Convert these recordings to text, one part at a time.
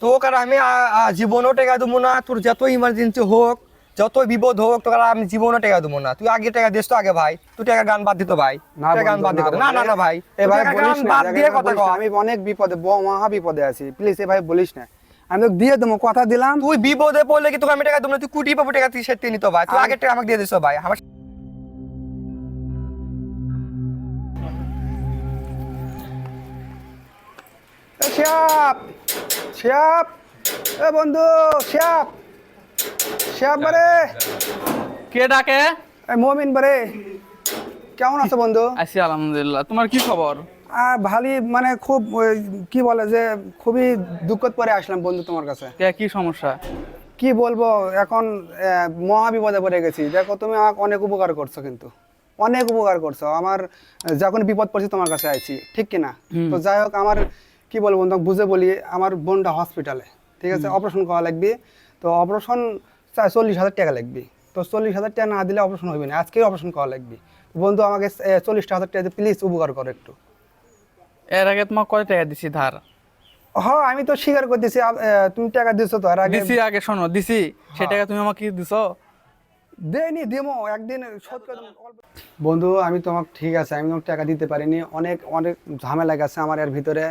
তোকে আর আমি জীবনও টাকা দেবো না। তোর যত ইমার্জেন্সি হোক, যত বিপদ হোক, তোকে আর আমি জীবনও টাকা দেবো না। তুই আগে টাকা দিস তো আগে ভাই। তুই টাকা গান বাদ দিত ভাই, না টাকা গান বন্ধু, বাদ দিত না। না না ভাই, এ ভাই টাকা বলিস গান না, বাদ দিয়ে কথা বলিস কও। না, আমি অনেক বিপদে, মহা বিপদে আছি, প্লিজ এ ভাই বলিস না। আমি তোকে দিয়ে দেবো, কথা দিলাম। তুই বিপদে পড়লে কি তোকে আমি টাকা দেবো না? তুই কোটি পাবো টাকা, তুই সেটি নিত ভাই। তুই আগে টাকা আমাকে দিয়ে দিস ভাই। আমার শিয়াব, শিয়াব, এ বন্ধু, শিয়াব, শিয়াব বারে, কে ডাকে? মমিন বারে, কেমন আছো বন্ধু? আছি আলহামদুলিল্লাহ। তোমার কি খবর? ভালোই, মানে খুব কি বলে যে খুবই দুঃখত পরে আসলাম বন্ধু তোমার কাছে। কে, কি সমস্যা? কি বলবো এখন, মহা বিপদে পড়ে গেছি। দেখো তুমি আমাকে অনেক উপকার করছো, কিন্তু অনেক উপকার করছো আমার। যখন বিপদ পড়ছি তোমার কাছে আইছি, ঠিক কিনা? তো যাই হোক, আমার কি বলবো তোমাকে বুঝে বলি, আমার বোনটা হসপিটালে, ঠিক আছে, অপারেশন করা লাগবে। তো অপারেশন 40,000 টাকা লাগবে। তো 40,000 টাকা না দিলে অপারেশন হবে না, আজকেই অপারেশন করা লাগবে। বন্ধু আমাকে 40,000 টাকা প্লিজ উপকার করো একটু। এর আগে তোমার কয় টাকা দিছি ধার? হ্যাঁ আমি তো স্বীকার করতেছি, তুমি টাকা দিছো তো, আর আগে দিছি, আগে শোনো, দিছি। সে টাকা তুমি আমাকে দিছো? দেয়নি, দেবো একদিন শোধ করে দেবো। বন্ধু আমি তোমাকে, ঠিক আছে আমি তোমাকে টাকা দিতে পারিনি, অনেক অনেক ঝামেলা গেছে আমার এর ভিতরে।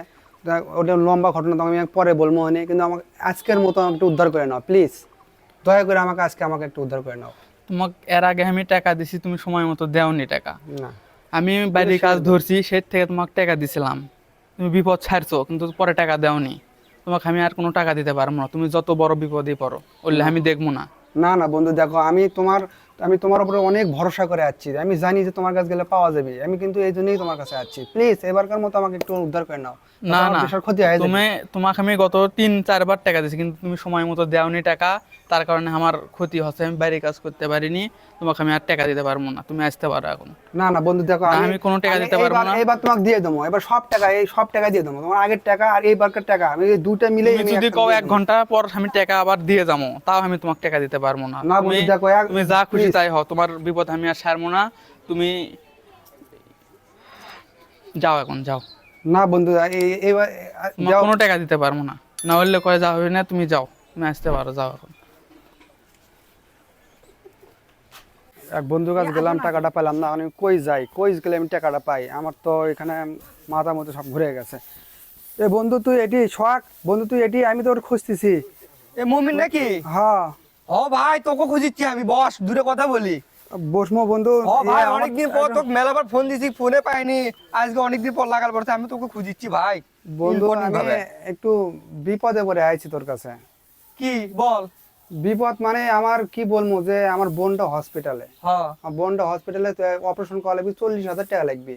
ওটা লম্বা ঘটনা, তো আমি পরে বলবো হয়নি, কিন্তু আমাকে আজকের মতো আমাকে একটু উদ্ধার করে নাও প্লিজ। দয়া করে আমাকে একটু উদ্ধার করে নাও। তোমাকে এর আগে আমি টাকা দিছি, তুমি সময় মতো দেওনি টাকা। না, আমি বাইরের কাজ ধরছি, সে থেকে তোমাকে টাকা দিছিলাম। তুমি বিপদ ছাড়ছো, কিন্তু পরে টাকা দেওনি। তোমাকে আমি আর কোনো টাকা দিতে পারবো না। তুমি যত বড় বিপদে পড়ো, বললে আমি দেখবো না। না না বন্ধু দেখো, আমি তোমার উপরে অনেক ভরসা করে আছি। আমি জানি যে তোমার কাছে গেলে পাওয়া যাবে, আমি কিন্তু এই জন্যই তোমার কাছে আছি। প্লিজ এবারকার মতো আমাকে একটু উদ্ধার করে নাও। না আমার না, বিশাল ক্ষতি হয়ে যাবে। তোমাকে আমি গত 3-4 বার টাকা দিয়েছি, কিন্তু তুমি সময় মতো দেওনি টাকা। তার কারণে আমার ক্ষতি হচ্ছে, আমি বাইরে কাজ করতে পারিনি। তোমাকে আমি আর টাকা দিতে পারবো না, তুমি আসতে পারো এখন। না না বন্ধু দেখো, না, আমি কোনো টাকা দিতে পারবো না। এবার তোমাকে দিয়ে দেবো, এবার সব টাকা, এই সব টাকা দিয়ে দেবো, তোমার আগের টাকা আর এইবারকার টাকা, আমি এই দুটো মিলে তুমি যদি কও 1 ঘন্টা পর আমি টাকা আবার দিয়ে যাবো, তাও আমি তোমাকে টাকা দিতে পারবো না। না বন্ধু দেখো, তুমি যা খুশি please। তাই হও, তোমার বিপদ আমি আর ছাড়বো না। তুমি যাও, এখন যাও। না বন্ধু এইবার তোমার কোনো টাকা দিতে পারবো না। না হলে কয়ে যা হবে না, তুমি যাও, তুমি আসতে পারো, যাও এখন। এক বন্ধুর কাছে গেলাম, টাকাটা পেলাম না। আমি কই যাই, কই গেলে আমি টাকাটা পাই? আমার তো এখানে মাথা মতো সব ঘুরে গেছে। এ বন্ধু তুই এটি শখ, বন্ধু তুই এটি, আমি তোর খুঁজতেছি। এ মুমিন নাকি? হ্যাঁ ও ভাই, তোকে খুঁজিচ্ছি আমি। বস, দূরে কথা বলি। বসমো বন্ধু। ও ভাই, আমার অনেকদিন পর তোকে মেলাবার ফোন দিছি, ফোনে পাইনি। আজকে অনেকদিন পর লাগাল পড়ছে, আমি তোকে খুঁজিচ্ছি ভাই। বন্ধু ইম্পর্টেন্ট আমি ভাবে। একটু বিপদে পড়ে আইছি তোর কাছে। কি বল? বিপদ মানে আমার কি বলবো, যে আমার বোনটা হসপিটালে, হ্যাঁ, আমার বোনটা হসপিটালে, অপারেশন করা লাগবে, 40,000 টাকা লাগবে।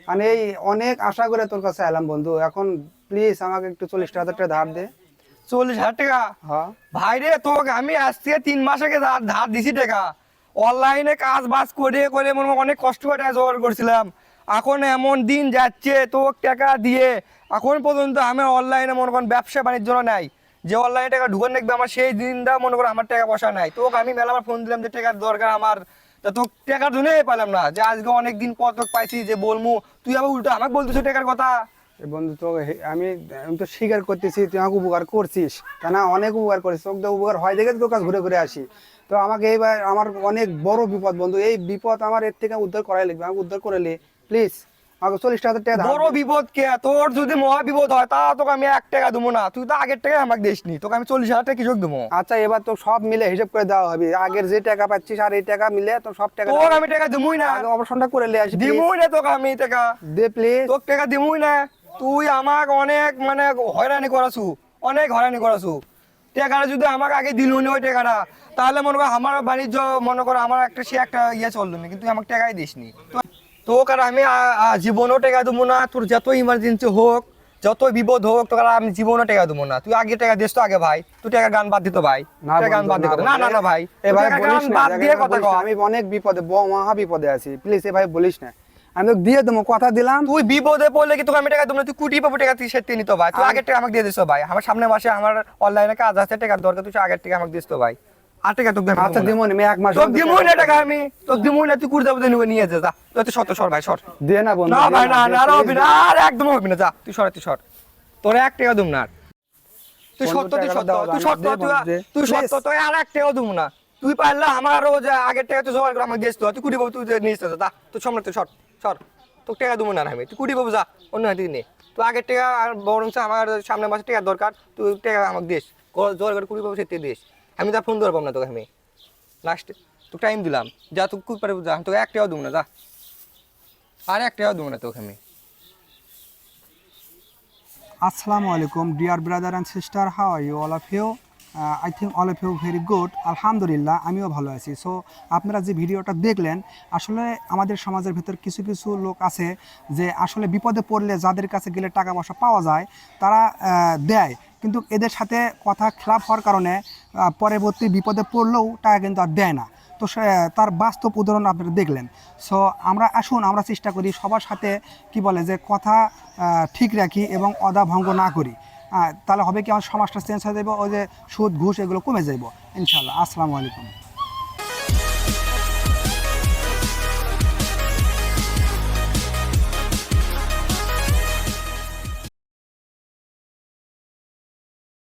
মানে এই অনেক আশা করে তোর কাছে এলাম বন্ধু, এখন প্লিজ আমাকে একটু 40,000 টাকা ধার দে। 40,000 টাকা? হ্যাঁ ভাই রে, তোকে আমি আজ থেকে 3 মাস আগে ধার দিছি টাকা। অনলাইনে কাজ বাজ করে করে মনে হয় অনেক কষ্ট করে টাকা জোগাড় করছিলাম। এখন এমন দিন যাচ্ছে, তোকে টাকা দিয়ে এখন পর্যন্ত আমি অনলাইনে মনে করেন ব্যবসা বাণিজ্য নাই, যে অনলাইনে টাকা ঢুকান দেখবে আমার সেই দিনটা মনে করো আমার টাকা পয়সা নাই। তোকে আমি মেলাবার ফোন দিলাম যে টাকার দরকার আমার, তা তোকে টাকার জন্যই পেলাম না। যে আজকে অনেক দিন পর তোকে পাইছি যে বলমু, তুই আবার উল্টো আমাকে বলতেছো টাকার কথা। এ বন্ধু তো আমি আমি তো স্বীকার করতেছি তুই আমাকে উপকার করছিস, তা না অনেক উপকার করিস, তোকে তো উপকার হয় দেখে তোর কাছে ঘুরে ঘুরে আসি। তো আমাকে এইবার আমার অনেক বড় বিপদ বন্ধু, এই বিপদ আমার এর থেকে উদ্ধার করাই লাগবে, আমাকে উদ্ধার করে নে প্লিজ। আমাকে 40,000 টাকা ধার বড় দে। বিপদ কে? তোর যদি মহা বিপদ হয় তা তোকে আমি 1 টাকা দেবো না। তুই তো আগের টাকা আমাকে দিসনি, তোকে আমি 40,000 টাকা কৃষক দেবো। আচ্ছা এবার তো সব মিলে হিসাব করে দেওয়া হবে, আগের যে টাকা পাচ্ছিস আর এই টাকা মিলে তো সব টাকা তোকে আমি টাকা দিমুই না, অপারেশনটা করে লে আসি দিমুই না তোকে আমি টাকা। দে প্লিজ। তোকে টাকা দিমুই না। তুই আমাকে অনেক মানে হয়রানি করাছু, অনেক হয়রানি করাছু। টাকাটা যদি আমাকে আগে দিলুনি ওই টাকাটা, তাহলে মনে কর আমার বাণিজ্য মনে করো আমার একটা সে একটা ইয়ে চললো না, কিন্তু তুই আমাকে টাকাই দিসনি। তোকে আর আমি জীবনও টাকা দেবো না। তোর যত ইমার্জেন্সি হোক, যত বিপদ হোক, তোকে আর আমি জীবনও টাকা দেবো না। তুই আগে টাকা দিস তো আগে ভাই। তুই টাকা গান বাদ দিত ভাই, না টাকা গান বন্ধু, বাদ দিত। না না না ভাই, এ ভাই টাকা বলিস গান না, বাদ দিয়ে কথা কও। আমি অনেক বিপদে, মহা বিপদে আছি, প্লিজ এ ভাই বলিস না। আমি তোকে দিয়ে দেবো, কথা দিলাম। তুই বিপদে পড়লে কি তোকে আমি টাকা দেবো না? তুই কোটি পাবো টাকা, তুই সেটি নিত ভাই। তুই আগের টাকা আমাকে দিয়ে দিস ভাই। আমার সামনে মাসে আমার অনলাইনে কাজ আছে, টাকার দরকার, তুই আগের টাকা আমাকে দিস তো ভাই। আর টাকা তোকে দেবো আচ্ছা না। দিমো না, আমি 1 মাস তোকে দিমুই না টাকা আমি, তোকে দিমুই না। তুই কুড়ি যাবো নিয়ে যা, যা তুই সর, তো সর ভাই, সর। দে না বন্ধু, না ভাই, না না, আর please হবে না, আর একদম হবে না, যা তুই সর, তুই সর। তোর 1 টাকা দেব না আর। তুই বন্ধু, সত্য তুই টাকাটা সত্য দাও, তুই আমি সত্য দেবো না যে, তুই সত্য please। তুই আর এক টাকাও দেবো না তুই পারলে আমারও যে আগের টাকা তুই জোগাড় করে আমাকে দিস তো তুই কুড়ি বাবু তুই নিস তো দা তুই সামনে তুই সর সর তোকে টাকা দেবো না আর আমি তুই কুড়ি বাবু যা অন্য হাতে নে তুই আগের টাকা আর বরং আমার সামনের মাসে টাকা দরকার তুই টাকা আমাকে দিস জোগাড় করে কুড়ি বাবু সেতে দিস আমি তা ফোন ধরবাম না তোকে আমি লাস্ট তোকে টাইম দিলাম যা তুই কুড়ি পারে যা তোকে এক টাকাও দেবো না যা আর এক টাকাও দেবো না তোকে আমি Assalamu alaikum, dear brother and sister. How are you, all of you? I think all of you very good. আলহামদুলিল্লাহ আমিও ভালো আছি। সো আপনারা যে ভিডিওটা দেখলেন, আসলে আমাদের সমাজের ভিতর কিছু কিছু লোক আছে যে আসলে বিপদে পড়লে যাদের কাছে গেলে টাকা পয়সা পাওয়া যায় তারা দেয়, কিন্তু এদের সাথে কথা খেলাপ হওয়ার কারণে পরবর্তী বিপদে পড়লেও টাকা কিন্তু আর দেয় না। তো তার বাস্তব উদাহরণ আপনারা দেখলেন। সো আমরা আমরা চেষ্টা করি সবার সাথে কি বলে যে কথা ঠিক রাখি এবং অদা ভঙ্গ না করি, তাহলে হবে কি আমার সমাজটা চেঞ্জ হয়ে যাবে, ওই যে সুদ ঘুষ এগুলো কমে যাইব ইনশাআল্লাহ। আসসালামু আলাইকুম।